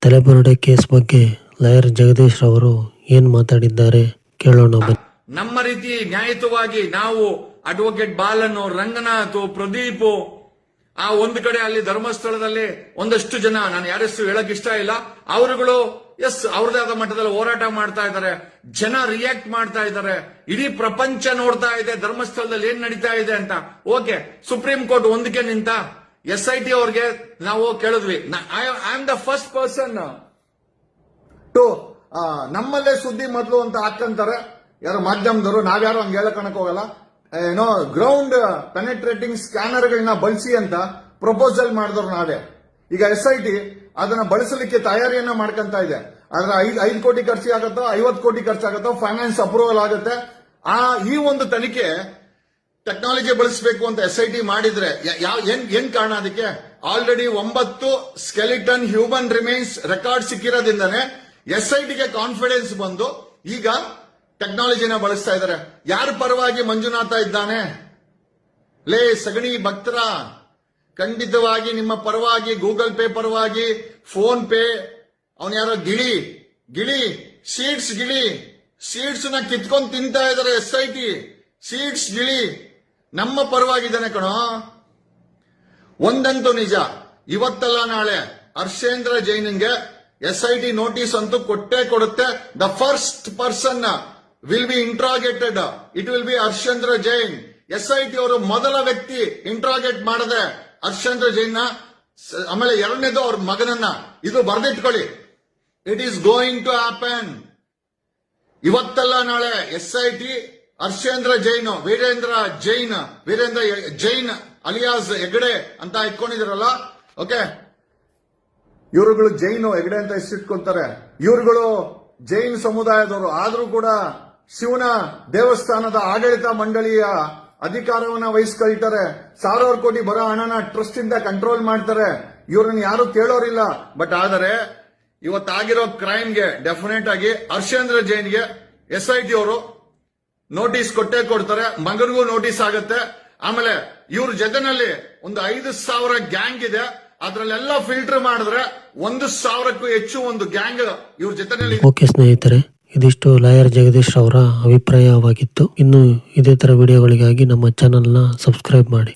ತಲೆಬುರುಡೆ case ಬಗ್ಗೆ lawyer Jagadish ರವರು ಏನ್ ಮಾತಾಡಿದ್ದಾರೆ ಕೇಳೋಣ ಬನ್ನಿ. ನಮ್ಮ ರೀತಿ ನ್ಯಾಯಯುತವಾಗಿ ನಾವು ಅಡ್ವೊಕೇಟ್ ಬಾಲನ್, ರಂಗನಾಥ್, ಪ್ರದೀಪ್, ಆ ಒಂದು ಕಡೆ ಅಲ್ಲಿ ಧರ್ಮಸ್ಥಳದಲ್ಲಿ ಒಂದಷ್ಟು ಜನ, ನಾನು ಯಾರಷ್ಟು ಹೇಳಕ್ ಇಷ್ಟ ಇಲ್ಲ, ಅವರುಗಳು ಅವ್ರದೇ ಆದ ಮಟ್ಟದಲ್ಲಿ ಹೋರಾಟ ಮಾಡ್ತಾ ಇದ್ದಾರೆ. ಜನ ರಿಯಾಕ್ಟ್ ಮಾಡ್ತಾ ಇದ್ದಾರೆ. ಇಡೀ ಪ್ರಪಂಚ ನೋಡ್ತಾ ಇದೆ ಧರ್ಮಸ್ಥಳದಲ್ಲಿ ಏನ್ ನಡೀತಾ ಇದೆ ಅಂತ. ಓಕೆ, ಸುಪ್ರೀಂ ಕೋರ್ಟ್ ಒಂದಕ್ಕೆ ನಿಂತ SIT ಅವ್ರಿಗೆ ನಾವು ಕೇಳಿದ್ವಿ. I am the first person to ನಮ್ಮಲ್ಲೇ ಸುದ್ದಿ ಮೊದಲು ಅಂತ ಹಾಕಂತಾರೆ ಯಾರು ಮಾಧ್ಯಮದವರು. ನಾವ್ಯಾರು ಹಂಗೆ ಹೇಳಕ್ ಹೋಗಲ್ಲ. ಏನೋ ಗ್ರೌಂಡ್ ಪೆನೆಟ್ರೇಟಿಂಗ್ ಸ್ಕ್ಯಾನರ್ಗಳನ್ನ ಬಳಸಿ ಅಂತ ಪ್ರಪೋಸಲ್ ಮಾಡಿದ್ರು ನಾವೇ. ಈಗ SIT ಅದನ್ನ ಬಳಸಲಿಕ್ಕೆ ತಯಾರಿಯನ್ನ ಮಾಡ್ಕೊಂತ ಇದೆ. ಆದ್ರೆ 5 ಕೋಟಿ ಖರ್ಚಾಗತ್ತೋ 50 ಕೋಟಿ ಖರ್ಚಾಗತ್ತೋ ಫೈನಾನ್ಸ್ ಅಪ್ರೂವಲ್ ಆಗುತ್ತೆ. ಈ ಒಂದು ತನಿಖೆ ಟೆಕ್ನಾಲಜಿ ಬಳಸಬೇಕು ಅಂತ SIT ಮಾಡಿದ್ರೆ ಏನ್ ಕಾರಣ ಅದಕ್ಕೆ? Already 9 skeleton human remains record ಸಿಕ್ಕಿರೋದ್ರಿಂದಾನೆ SITಗೆ ಕಾನ್ಫಿಡೆನ್ಸ್ ಬಂದು ಈಗ ಟೆಕ್ನಾಲಜಿನ ಬಳಸ್ತಾ ಇದ್ದಾರೆ. ಯಾರ ಪರವಾಗಿ ಮಂಜುನಾಥ ಇದ್ದಾನೆ? ಲೇ ಸಗಣಿ ಭಕ್ತರ, ಖಂಡಿತವಾಗಿ ನಿಮ್ಮ ಪರವಾಗಿ ಗೂಗಲ್ ಪೇ ಪರವಾಗಿ, ಫೋನ್ ಪೇ, ಅವನ್ ಯಾರೋ ಗಿಳಿ ಸೀಡ್ಸ್ ನ ಕಿತ್ಕೊಂಡ್ ತಿಂತಾ ಇದಾರೆ SIT. ಸೀಡ್ಸ್ ಗಿಳಿ ನಮ್ಮ ಪರವಾಗಿದ್ದಾನೆ ಕಣೋ. ಒಂದಂತೂ ನಿಜ, ಇವತ್ತಲ್ಲ ನಾಳೆ ಹರ್ಷೇಂದ್ರ ಜೈನ್ಗೆ SIT ನೋಟಿಸ್ ಅಂತೂ ಕೊಟ್ಟೇ ಕೊಡುತ್ತೆ. The first person will be interrogated, it will be Harshendra Jain. SIT ಅವರು ಮೊದಲ ವ್ಯಕ್ತಿ ಇಂಟ್ರಾಗೇಟ್ ಮಾಡಿದ್ರೆ ಹರ್ಷೇಂದ್ರ ಜೈನ್ ನ, ಆಮೇಲೆ ಎರಡನೇದು ಅವ್ರ ಮಗನನ್ನ. ಇದು ಬರೆದಿಟ್ಕೊಳ್ಳಿ, it is going to happen. ಇವತ್ತಲ್ಲ ನಾಳೆ SIT ಹರ್ಷೇಂದ್ರ ವೀರೇಂದ್ರ ಜೈನ್ ಅಲಿಯಾಸ್ ಹೆಗಡೆ ಅಂತ ಇಟ್ಕೊಂಡಿದಿರಲ್ಲ. ಓಕೆ, ಇವರುಗಳು ಜೈನ್ ಹೆಗಡೆ ಅಂತ ಹೆಸರಿಟ್ಕೊಳ್ತಾರೆ. ಇವರುಗಳು ಜೈನ್ ಸಮುದಾಯದವರು ಆದ್ರೂ ಕೂಡ ಶಿವನ ದೇವಸ್ಥಾನದ ಆಡಳಿತ ಮಂಡಳಿಯ ಅಧಿಕಾರವನ್ನ ವಹಿಸ್ಕೊಳ್ತಾರೆ. ಸಾವಿರಾರು ಕೋಟಿ ಬರೋ ಹಣನ ಟ್ರಸ್ಟ್ ಇಂದ ಕಂಟ್ರೋಲ್ ಮಾಡ್ತಾರೆ. ಇವ್ರನ್ನ ಯಾರು ಕೇಳೋರಿಲ್ಲ. ಬಟ್ ಆದರೆ ಇವತ್ತಾಗಿರೋ ಕ್ರೈಮ್ಗೆ ಡೆಫಿನೆಟ್ ಆಗಿ ಹರ್ಷೇಂದ್ರ ಜೈನ್ಗೆ SIT ಅವರು ನೋಟಿಸ್ ಕೊಟ್ಟೇ ಕೊಡ್ತಾರೆ. ಮಗನಿಗೂ ನೋಟಿಸ್ ಆಗುತ್ತೆ. ಆಮೇಲೆ ಇವ್ರ ಜೊತೆನಲ್ಲಿ ಒಂದು 5,000 ಗ್ಯಾಂಗ್ ಇದೆ. ಅದ್ರಲ್ಲೆಲ್ಲ ಫಿಲ್ಟರ್ ಮಾಡಿದ್ರೆ 1,000ಕ್ಕೂ ಹೆಚ್ಚು ಒಂದು ಗ್ಯಾಂಗ್ ಇವ್ರ ಜೊತೆನಲ್ಲಿ. ಓಕೆ ಸ್ನೇಹಿತರೆ, ಇದಿಷ್ಟು ಲಾಯರ್ ಜಗದೀಶ್ ಅವರ ಅಭಿಪ್ರಾಯವಾಗಿತ್ತು. ಇನ್ನು ಇದೇ ತರ ವಿಡಿಯೋಗಳಿಗಾಗಿ ನಮ್ಮ ಚಾನೆಲ್ನ ಸಬ್ಸ್ಕ್ರೈಬ್ ಮಾಡಿ.